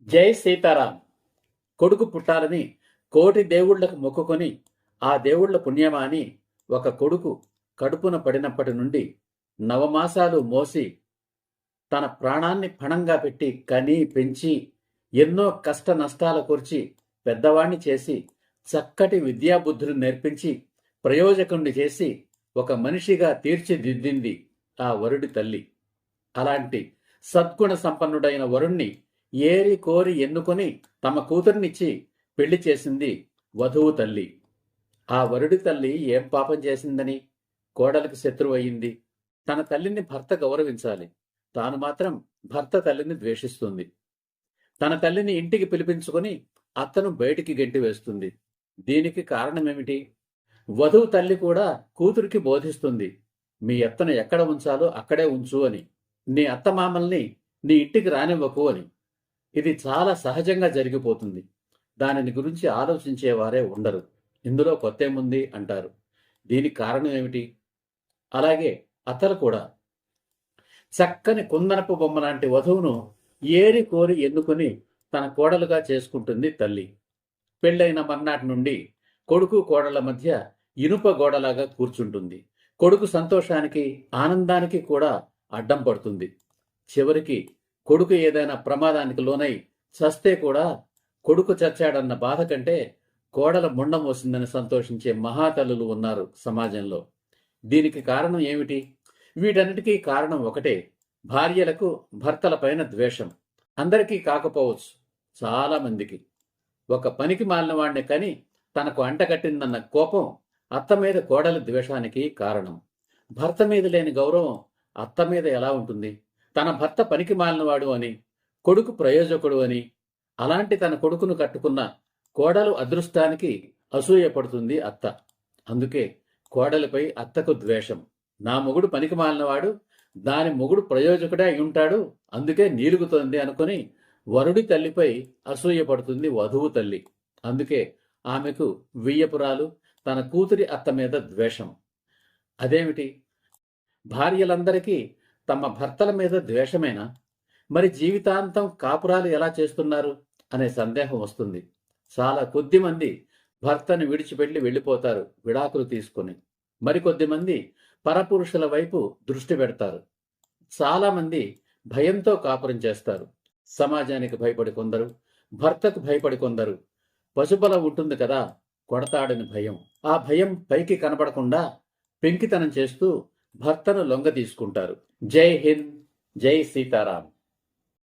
జై సీతారాం. కొడుకు పుట్టాలని కోటి దేవుళ్లకు మొక్కుకొని ఆ దేవుళ్ల పుణ్యమా అని ఒక కొడుకు కడుపున పడినప్పటి నుండి నవమాసాలు మోసి తన ప్రాణాన్ని పణంగా పెట్టి కని పెంచి ఎన్నో కష్ట నష్టాల కూర్చి పెద్దవాణ్ణి చేసి చక్కటి విద్యాబుద్ధులు నేర్పించి ప్రయోజకుణ్ణి చేసి ఒక మనిషిగా తీర్చిదిద్దింది ఆ వరుడి తల్లి. అలాంటి సద్గుణ సంపన్నుడైన వరుణ్ణి ఏరి కోరి ఎన్నుకొని తమ కూతుర్నిచ్చి పెళ్లి చేసింది వధువు తల్లి. ఆ వరుడి తల్లి ఏం పాపం చేసిందని కోడలికి శత్రువు అయింది? తన తల్లిని భర్త గౌరవించాలి, తాను మాత్రం భర్త తల్లిని ద్వేషిస్తుంది. తన తల్లిని ఇంటికి పిలిపించుకొని అత్తను బయటికి గెంటి వేస్తుంది. దీనికి కారణమేమిటి? వధువు తల్లి కూడా కూతురికి బోధిస్తుంది, మీ అత్తను ఎక్కడ ఉంచాలో అక్కడే ఉంచు అని, నీ అత్తమామల్ని నీ ఇంటికి రానివ్వకు అని. ఇది చాలా సహజంగా జరిగిపోతుంది. దానిని గురించి ఆలోచించేవారే ఉండరు. ఇందులో కొత్తేముంది అంటారు. దీనికి కారణం ఏమిటి? అలాగే అత్తలు కూడా చక్కని కుందనపు బొమ్మ లాంటి వధువును ఏరి కోరి ఎన్నుకొని తన కోడలుగా చేసుకుంటుంది తల్లి. పెళ్ళైన మర్నాటి నుండి కొడుకు కోడళ్ల మధ్య ఇనుప గోడలాగా కూర్చుంటుంది. కొడుకు సంతోషానికి ఆనందానికి కూడా అడ్డం పడుతుంది. చివరికి కొడుకు ఏదైనా ప్రమాదానికి లోనై చస్తే కూడా కొడుకు చచ్చాడన్న బాధ కంటే కోడల ముండం వస్తుందని సంతోషించే మహాతల్లులు ఉన్నారు సమాజంలో. దీనికి కారణం ఏమిటి? వీటన్నిటికీ కారణం ఒకటే, భార్యలకు భర్తలపైన ద్వేషం. అందరికీ కాకపోవచ్చు, చాలా మందికి. ఒక పనికి మాలిన వాణ్ణి కని తనకు అంటగట్టిందన్న కోపం అత్త మీద కోడలి ద్వేషానికి కారణం. భర్త మీద లేని గౌరవం అత్త మీద ఎలా ఉంటుంది? తన భర్త పనికి మాలినవాడు అని, కొడుకు ప్రయోజకుడు అని, అలాంటి తన కొడుకును కట్టుకున్న కోడలు అదృష్టానికి అసూయపడుతుంది అత్త. అందుకే కోడలిపై అత్తకు ద్వేషం. నా మొగుడు పనికి మాలినవాడు, దాని మొగుడు ప్రయోజకుడే అయి ఉంటాడు, అందుకే నీలుగుతోంది అనుకుని వరుడి తల్లిపై అసూయపడుతుంది వధువు తల్లి. అందుకే ఆమెకు వియ్యపురాలు, తన కూతురి అత్త మీద ద్వేషం. అదేమిటి? భార్యలందరికీ తమ భర్తల మీద ద్వేషమేనా? మరి జీవితాంతం కాపురాలు ఎలా చేస్తున్నారు అనే సందేహం వస్తుంది. చాలా కొద్ది మంది భర్తను విడిచిపెట్టి వెళ్ళిపోతారు విడాకులు తీసుకుని. మరికొద్ది మంది పరపురుషుల వైపు దృష్టి పెడతారు. చాలా మంది భయంతో కాపురం చేస్తారు. సమాజానికి భయపడి కొందరు, భర్తకు భయపడి కొందరు. పశుబలం ఉంటుంది కదా, కొడతాడని భయం. ఆ భయం పైకి కనబడకుండా పెంకితనం చేస్తూ భర్తను లొంగ తీసుకుంటారు. జై హింద్, జై సీతారాం.